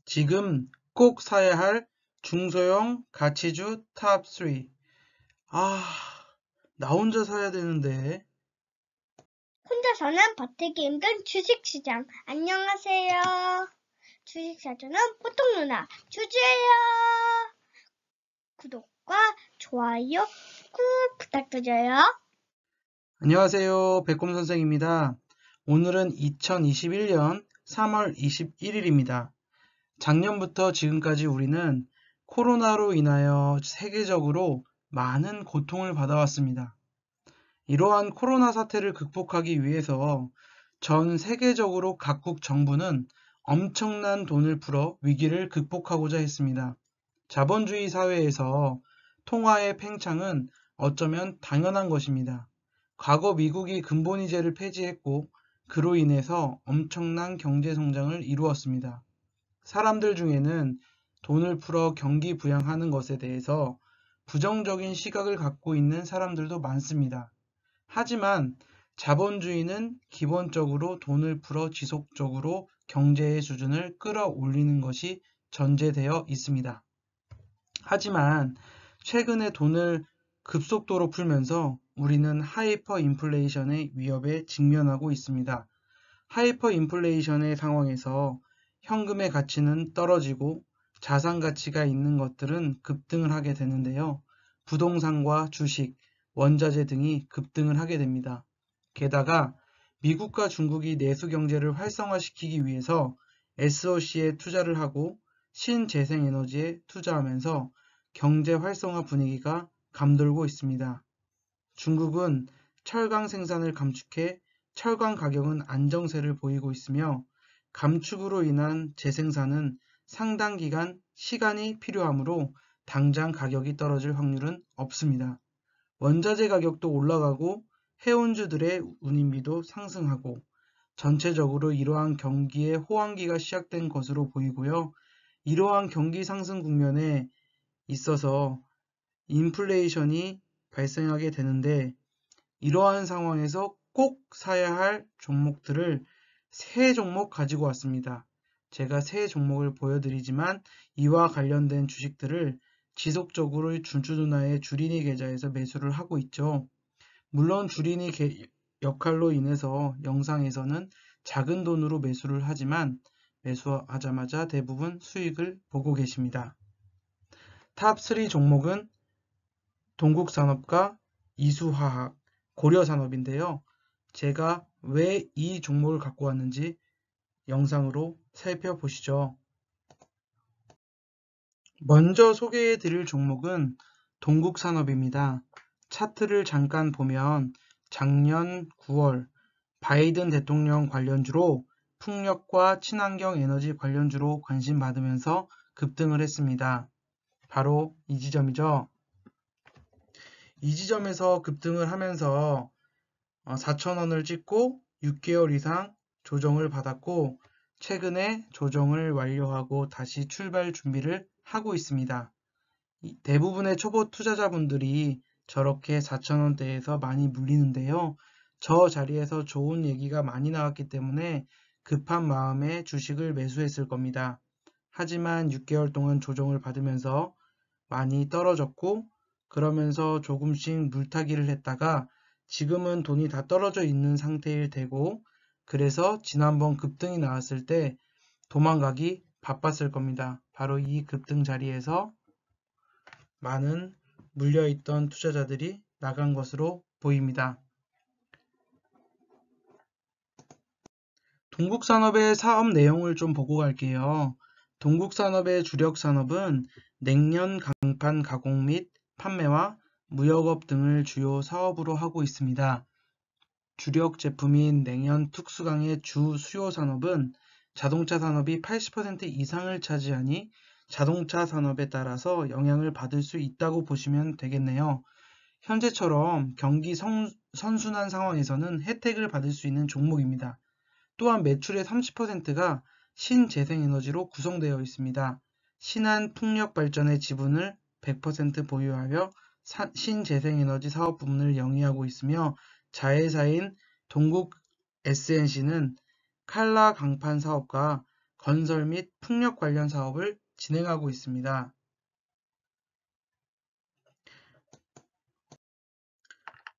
지금 꼭 사야 할 중소형 가치주 탑 3. 아, 나 혼자 사야 되는데. 혼자서는 버티기 힘든 주식시장. 안녕하세요. 주식사전은 보통 누나 주주예요. 구독과 좋아요 꾹 부탁드려요. 안녕하세요. 백곰 선생입니다. 오늘은 2021년 3월 21일입니다. 작년부터 지금까지 우리는 코로나로 인하여 세계적으로 많은 고통을 받아왔습니다. 이러한 코로나 사태를 극복하기 위해서 전 세계적으로 각국 정부는 엄청난 돈을 풀어 위기를 극복하고자 했습니다. 자본주의 사회에서 통화의 팽창은 어쩌면 당연한 것입니다. 과거 미국이 근본이제를 폐지했고 그로 인해서 엄청난 경제 성장을 이루었습니다. 사람들 중에는 돈을 풀어 경기 부양하는 것에 대해서 부정적인 시각을 갖고 있는 사람들도 많습니다. 하지만 자본주의는 기본적으로 돈을 풀어 지속적으로 경제의 수준을 끌어올리는 것이 전제되어 있습니다. 하지만 최근에 돈을 급속도로 풀면서 우리는 하이퍼 인플레이션의 위협에 직면하고 있습니다. 하이퍼 인플레이션의 상황에서 현금의 가치는 떨어지고 자산 가치가 있는 것들은 급등을 하게 되는데요. 부동산과 주식, 원자재 등이 급등을 하게 됩니다. 게다가 미국과 중국이 내수 경제를 활성화시키기 위해서 SOC에 투자를 하고 신재생에너지에 투자하면서 경제 활성화 분위기가 감돌고 있습니다. 중국은 철강 생산을 감축해 철강 가격은 안정세를 보이고 있으며 감축으로 인한 재생산은 상당 기간 시간이 필요하므로 당장 가격이 떨어질 확률은 없습니다. 원자재 가격도 올라가고 해운주들의 운임비도 상승하고 전체적으로 이러한 경기의 호황기가 시작된 것으로 보이고요. 이러한 경기 상승 국면에 있어서 인플레이션이 발생하게 되는데 이러한 상황에서 꼭 사야 할 종목들을 세 종목 가지고 왔습니다. 제가 세 종목을 보여드리지만 이와 관련된 주식들을 지속적으로 주주누나의 주린이 계좌에서 매수를 하고 있죠. 물론 주린이 역할로 인해서 영상에서는 작은 돈으로 매수를 하지만 매수하자마자 대부분 수익을 보고 계십니다. 탑 3 종목은 동국산업과 이수화학, 고려산업인데요. 제가 왜 이 종목을 갖고 왔는지 영상으로 살펴보시죠. 먼저 소개해 드릴 종목은 동국산업입니다. 차트를 잠깐 보면 작년 9월 바이든 대통령 관련주로 풍력과 친환경 에너지 관련주로 관심 받으면서 급등을 했습니다. 바로 이 지점이죠. 이 지점에서 급등을 하면서 4,000원을 찍고 6개월 이상 조정을 받았고 최근에 조정을 완료하고 다시 출발 준비를 하고 있습니다. 대부분의 초보 투자자분들이 저렇게 4,000원대에서 많이 물리는데요. 저 자리에서 좋은 얘기가 많이 나왔기 때문에 급한 마음에 주식을 매수했을 겁니다. 하지만 6개월 동안 조정을 받으면서 많이 떨어졌고 그러면서 조금씩 물타기를 했다가 지금은 돈이 다 떨어져 있는 상태일 테고 그래서 지난번 급등이 나왔을 때 도망가기 바빴을 겁니다. 바로 이 급등 자리에서 많은 물려있던 투자자들이 나간 것으로 보입니다. 동국산업의 사업 내용을 좀 보고 갈게요. 동국산업의 주력 산업은 냉면 강판 가공 및 판매와 무역업 등을 주요 사업으로 하고 있습니다. 주력 제품인 냉연 특수강의 주 수요 산업은 자동차 산업이 80% 이상을 차지하니 자동차 산업에 따라서 영향을 받을 수 있다고 보시면 되겠네요. 현재처럼 경기 선순환 상황에서는 혜택을 받을 수 있는 종목입니다. 또한 매출의 30%가 신재생에너지로 구성되어 있습니다. 신한 풍력 발전의 지분을 100% 보유하여 신재생에너지 사업 부문을 영위하고 있으며 자회사인 동국 SNC는 칼라 강판 사업과 건설 및 풍력 관련 사업을 진행하고 있습니다.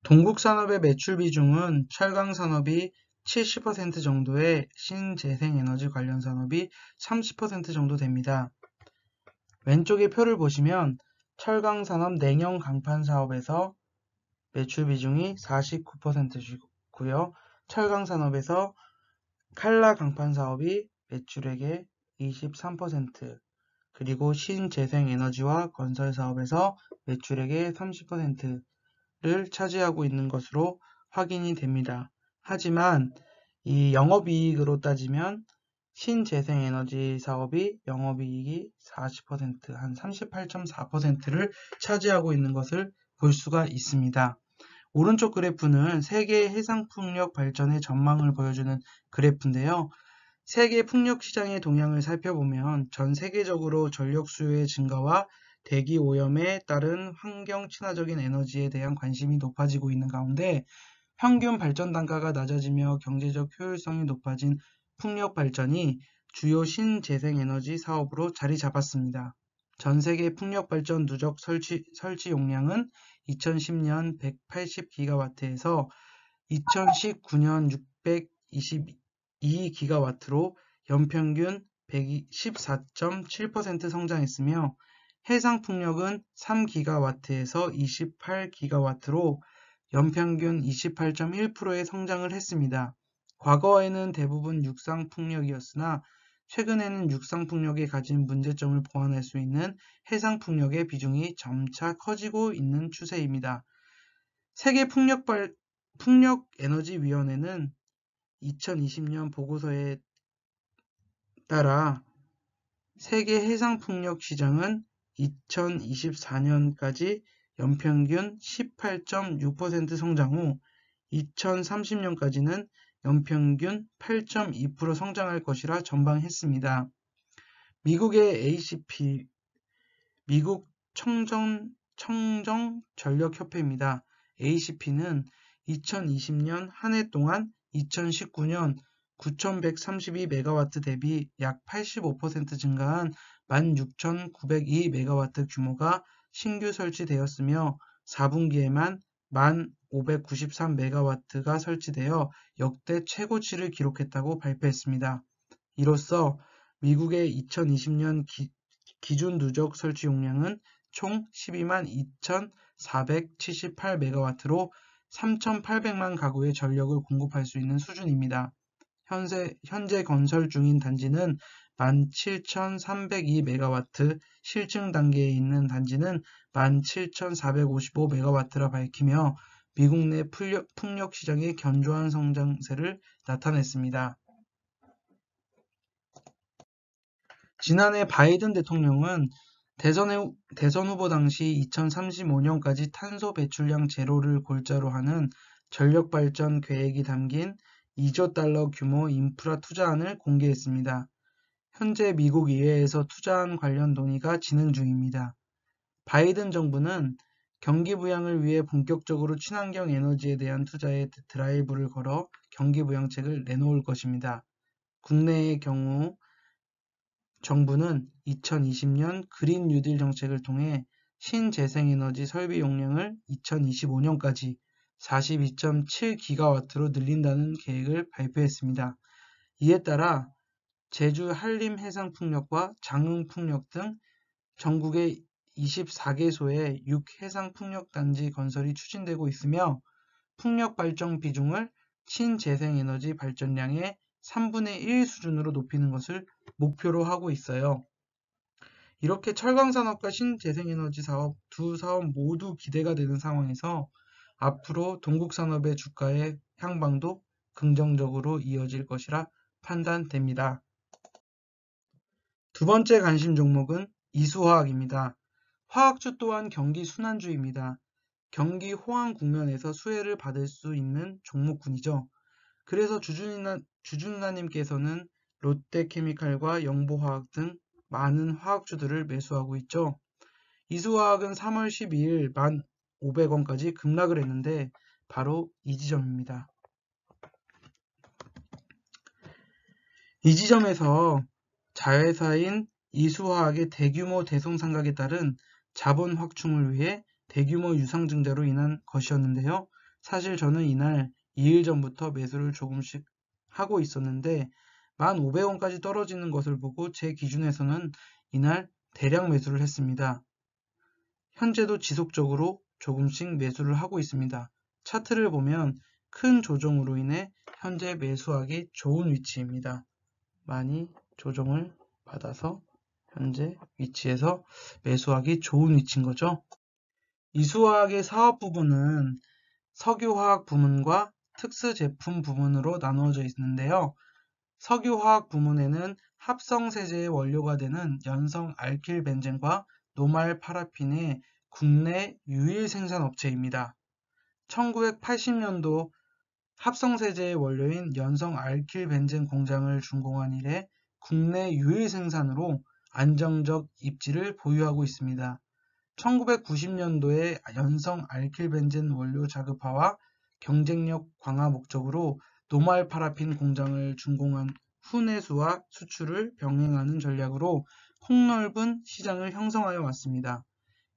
동국산업의 매출 비중은 철강산업이 70% 정도에 신재생에너지 관련 산업이 30% 정도 됩니다. 왼쪽의 표를 보시면 철강산업 냉형 강판 사업에서 매출 비중이 49%고요. 철강산업에서 칼라 강판 사업이 매출액의 23%, 그리고 신재생에너지와 건설 사업에서 매출액의 30%를 차지하고 있는 것으로 확인이 됩니다. 하지만 이 영업이익으로 따지면 신재생에너지 사업이 영업이익이 40%, 한 38.4%를 차지하고 있는 것을 볼 수가 있습니다. 오른쪽 그래프는 세계 해상풍력 발전의 전망을 보여주는 그래프인데요. 세계 풍력 시장의 동향을 살펴보면 전 세계적으로 전력 수요의 증가와 대기 오염에 따른 환경 친화적인 에너지에 대한 관심이 높아지고 있는 가운데 평균 발전 단가가 낮아지며 경제적 효율성이 높아진 풍력 발전이 주요 신재생에너지 사업으로 자리 잡았습니다. 전 세계 풍력 발전 누적 설치 용량은 2010년 180기가와트에서 2019년 622기가와트로 연평균 114.7% 성장했으며 해상풍력은 3기가와트에서 28기가와트로 연평균 28.1%의 성장을 했습니다. 과거에는 대부분 육상풍력이었으나 최근에는 육상풍력이 가진 문제점을 보완할 수 있는 해상풍력의 비중이 점차 커지고 있는 추세입니다. 세계 풍력에너지위원회는 2020년 보고서에 따라 세계 해상풍력 시장은 2024년까지 연평균 18.6% 성장 후 2030년까지는 연평균 8.2% 성장할 것이라 전망했습니다. 미국의 ACP, 미국 청정전력협회입니다. ACP는 2020년 한 해 동안 2019년 9,132메가와트 대비 약 85% 증가한 16,902메가와트 규모가 신규 설치되었으며 4분기에만 1,593메가와트가 설치되어 역대 최고치를 기록했다고 발표했습니다. 이로써 미국의 2020년 기준 누적 설치 용량은 총 12만 2,478메가와트로 3,800만 가구의 전력을 공급할 수 있는 수준입니다. 현재 건설 중인 단지는 17,302메가와트, 실증 단계에 있는 단지는 17,455메가와트라 밝히며 미국 내 풍력 시장의 견조한 성장세를 나타냈습니다. 지난해 바이든 대통령은 대선 후보 당시 2035년까지 탄소 배출량 제로를 골자로 하는 전력 발전 계획이 담긴 2조 달러 규모 인프라 투자안을 공개했습니다. 현재 미국 의회에서 투자안 관련 논의가 진행 중입니다. 바이든 정부는 경기 부양을 위해 본격적으로 친환경 에너지에 대한 투자에 드라이브를 걸어 경기 부양책을 내놓을 것입니다. 국내의 경우 정부는 2020년 그린 뉴딜 정책을 통해 신재생에너지 설비 용량을 2025년까지 42.7기가와트로 늘린다는 계획을 발표했습니다. 이에 따라 제주 한림해상풍력과 장흥풍력 등 전국의 24개소의 6해상풍력단지 건설이 추진되고 있으며 풍력 발전 비중을 신재생에너지 발전량의 3분의 1 수준으로 높이는 것을 목표로 하고 있어요. 이렇게 철강산업과 신재생에너지 사업 두 사업 모두 기대가 되는 상황에서 앞으로 동국산업의 주가의 향방도 긍정적으로 이어질 것이라 판단됩니다. 두 번째 관심 종목은 이수화학입니다. 화학주 또한 경기 순환주입니다. 경기 호황 국면에서 수혜를 받을 수 있는 종목군이죠. 그래서 주준나님께서는 롯데케미칼과 영보화학 등 많은 화학주들을 매수하고 있죠. 이수화학은 3월 12일 1,500원까지 급락을 했는데 바로 이 지점입니다. 이 지점에서 자회사인 이수화학의 대규모 대손상각에 따른 자본 확충을 위해 대규모 유상증자로 인한 것이었는데요. 사실 저는 이날 2일 전부터 매수를 조금씩 하고 있었는데 1,500원까지 떨어지는 것을 보고 제 기준에서는 이날 대량 매수를 했습니다. 현재도 지속적으로 조금씩 매수를 하고 있습니다. 차트를 보면 큰 조정으로 인해 현재 매수하기 좋은 위치입니다. 많이 조정을 받아서 현재 위치에서 매수하기 좋은 위치인 거죠. 이수화학의 사업 부분은 석유화학 부문과 특수제품 부문으로 나누어져 있는데요. 석유화학 부문에는 합성세제의 원료가 되는 연성 알킬벤젠과 노말 파라핀의 국내 유일 생산업체입니다. 1980년도 합성세제의 원료인 연성 알킬벤젠 공장을 준공한 이래 국내 유일 생산으로 안정적 입지를 보유하고 있습니다. 1990년도에 연성 알킬벤젠 원료 자급화와 경쟁력 강화 목적으로 노말 파라핀 공장을 준공한 후 내수와 수출을 병행하는 전략으로 폭넓은 시장을 형성하여 왔습니다.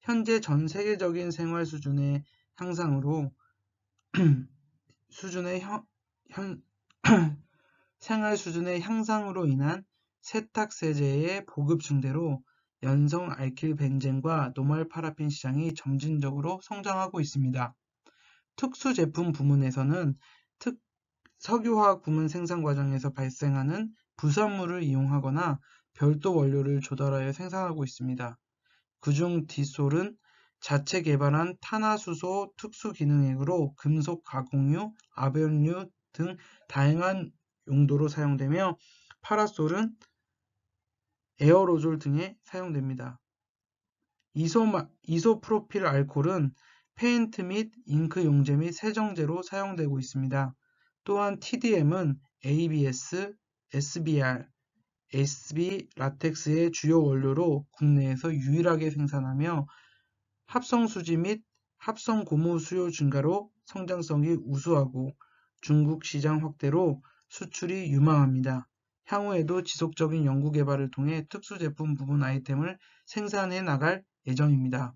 현재 전 세계적인 생활 수준의 향상으로 생활 수준의 향상으로 인한 세탁세제의 보급 증대로 연성 알킬벤젠과 노말 파라핀 시장이 점진적으로 성장하고 있습니다. 특수제품 부문에서는 석유화학 부문 생산 과정에서 발생하는 부산물을 이용하거나 별도 원료를 조달하여 생산하고 있습니다. 그중 디솔은 자체 개발한 탄화수소 특수기능액으로 금속 가공유, 압연유 등 다양한 용도로 사용되며 파라솔은 에어로졸 등에 사용됩니다. 이소프로필 알코올은 페인트 및 잉크 용제 및 세정제로 사용되고 있습니다. 또한 TDM은 ABS, SBR, SB 라텍스의 주요 원료로 국내에서 유일하게 생산하며 합성수지 및 합성고무 수요 증가로 성장성이 우수하고 중국 시장 확대로 수출이 유망합니다. 향후에도 지속적인 연구개발을 통해 특수제품 부분 아이템을 생산해 나갈 예정입니다.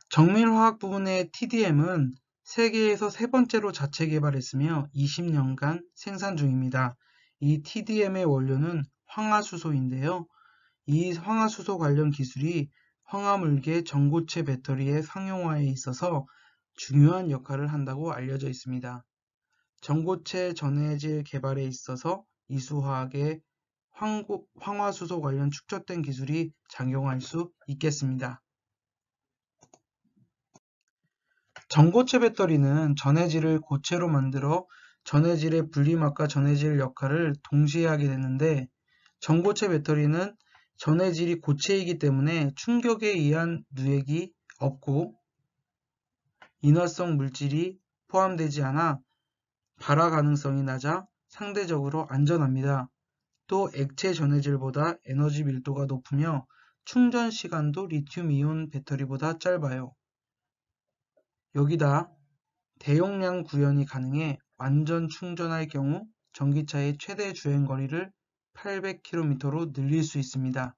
정밀화학 부분의 TDM은 세계에서 세 번째로 자체 개발했으며 20년간 생산 중입니다. 이 TDM의 원료는 황화수소인데요. 이 황화수소 관련 기술이 황화물계 전고체 배터리의 상용화에 있어서 중요한 역할을 한다고 알려져 있습니다. 전고체 전해질 개발에 있어서 이수화학의 황화수소 관련 축적된 기술이 작용할 수 있겠습니다. 전고체 배터리는 전해질을 고체로 만들어 전해질의 분리막과 전해질 역할을 동시에 하게 되는데 전고체 배터리는 전해질이 고체이기 때문에 충격에 의한 누액이 없고 인화성 물질이 포함되지 않아 발화 가능성이 낮아 상대적으로 안전합니다. 또 액체 전해질보다 에너지 밀도가 높으며 충전 시간도 리튬이온 배터리보다 짧아요. 여기다 대용량 구현이 가능해 완전 충전할 경우 전기차의 최대 주행거리를 800km로 늘릴 수 있습니다.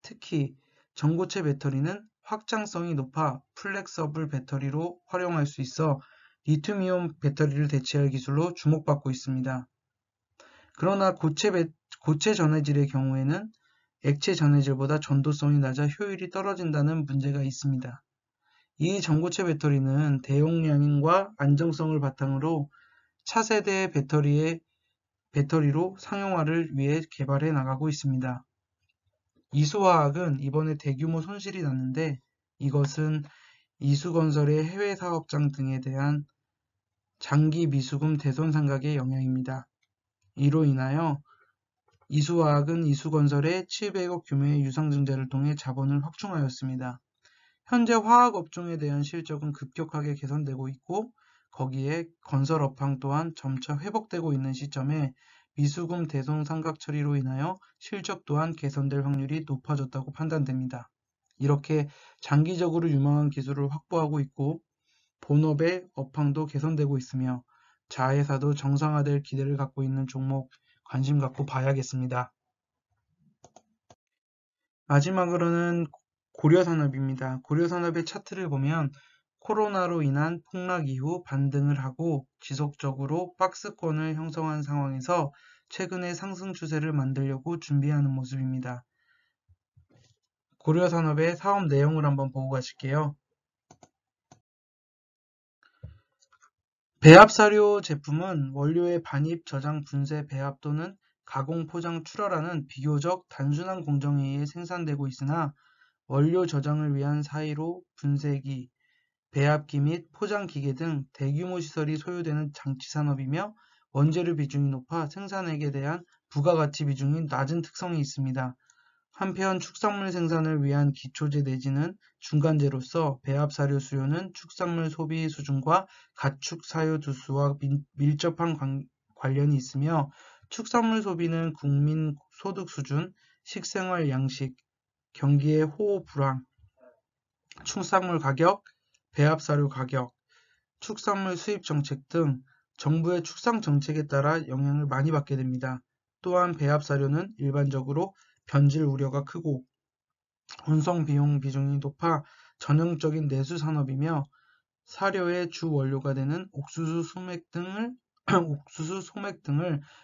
특히 전고체 배터리는 확장성이 높아 플렉서블 배터리로 활용할 수 있어 리튬이온 배터리를 대체할 기술로 주목받고 있습니다. 그러나 고체 전해질의 경우에는 액체 전해질보다 전도성이 낮아 효율이 떨어진다는 문제가 있습니다. 이 전고체 배터리는 대용량과 안정성을 바탕으로 차세대 배터리로 상용화를 위해 개발해 나가고 있습니다. 이수화학은 이번에 대규모 손실이 났는데 이것은 이수건설의 해외 사업장 등에 대한 장기 미수금 대손상각의 영향입니다. 이로 인하여 이수화학은 이수건설의 700억 규모의 유상증자를 통해 자본을 확충하였습니다. 현재 화학업종에 대한 실적은 급격하게 개선되고 있고 거기에 건설업황 또한 점차 회복되고 있는 시점에 미수금 대손상각 처리로 인하여 실적 또한 개선될 확률이 높아졌다고 판단됩니다. 이렇게 장기적으로 유망한 기술을 확보하고 있고 본업의 업황도 개선되고 있으며 자회사도 정상화될 기대를 갖고 있는 종목 관심 갖고 봐야겠습니다. 마지막으로는 고려산업입니다. 고려산업의 차트를 보면 코로나로 인한 폭락 이후 반등을 하고 지속적으로 박스권을 형성한 상황에서 최근에 상승 추세를 만들려고 준비하는 모습입니다. 고려산업의 사업 내용을 한번 보고 가실게요. 배합사료 제품은 원료의 반입, 저장, 분쇄, 배합 또는 가공, 포장, 출하라는 비교적 단순한 공정에 의해 생산되고 있으나 원료 저장을 위한 사이로, 분쇄기, 배합기 및 포장기계 등 대규모 시설이 소요되는 장치산업이며 원재료 비중이 높아 생산액에 대한 부가가치 비중이 낮은 특성이 있습니다. 한편 축산물 생산을 위한 기초제 내지는 중간재로서 배합사료 수요는 축산물 소비 수준과 가축 사료 두수와 밀접한 관련이 있으며 축산물 소비는 국민 소득 수준, 식생활 양식, 경기의 호우 불황, 축산물 가격, 배합사료 가격, 축산물 수입 정책 등 정부의 축산 정책에 따라 영향을 많이 받게 됩니다. 또한 배합사료는 일반적으로 변질 우려가 크고 운송 비용 비중이 높아 전형적인 내수 산업이며 사료의 주 원료가 되는 옥수수, 소맥 등을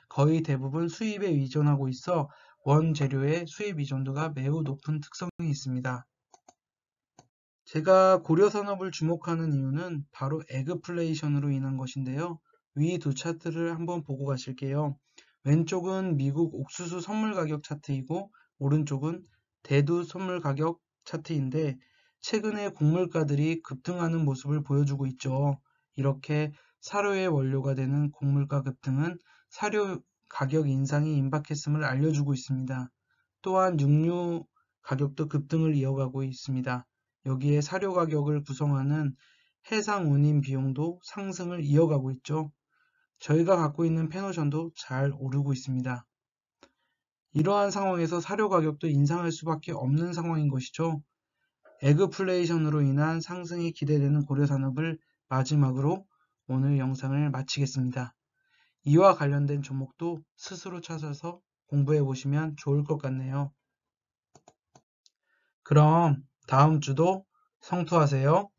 거의 대부분 수입에 의존하고 있어 원재료의 수입 의존도가 매우 높은 특성이 있습니다. 제가 고려산업을 주목하는 이유는 바로 에그플레이션으로 인한 것인데요. 위 두 차트를 한번 보고 가실게요. 왼쪽은 미국 옥수수 선물 가격 차트이고 오른쪽은 대두 선물 가격 차트인데 최근에 곡물가들이 급등하는 모습을 보여주고 있죠. 이렇게 사료의 원료가 되는 곡물가 급등은 사료 가격 인상이 임박했음을 알려주고 있습니다. 또한 육류 가격도 급등을 이어가고 있습니다. 여기에 사료 가격을 구성하는 해상 운임 비용도 상승을 이어가고 있죠. 저희가 갖고 있는 페노션도 잘 오르고 있습니다. 이러한 상황에서 사료 가격도 인상할 수밖에 없는 상황인 것이죠. 에그플레이션으로 인한 상승이 기대되는 고려산업을 마지막으로 오늘 영상을 마치겠습니다. 이와 관련된 종목도 스스로 찾아서 공부해 보시면 좋을 것 같네요. 그럼 다음 주도 성투하세요.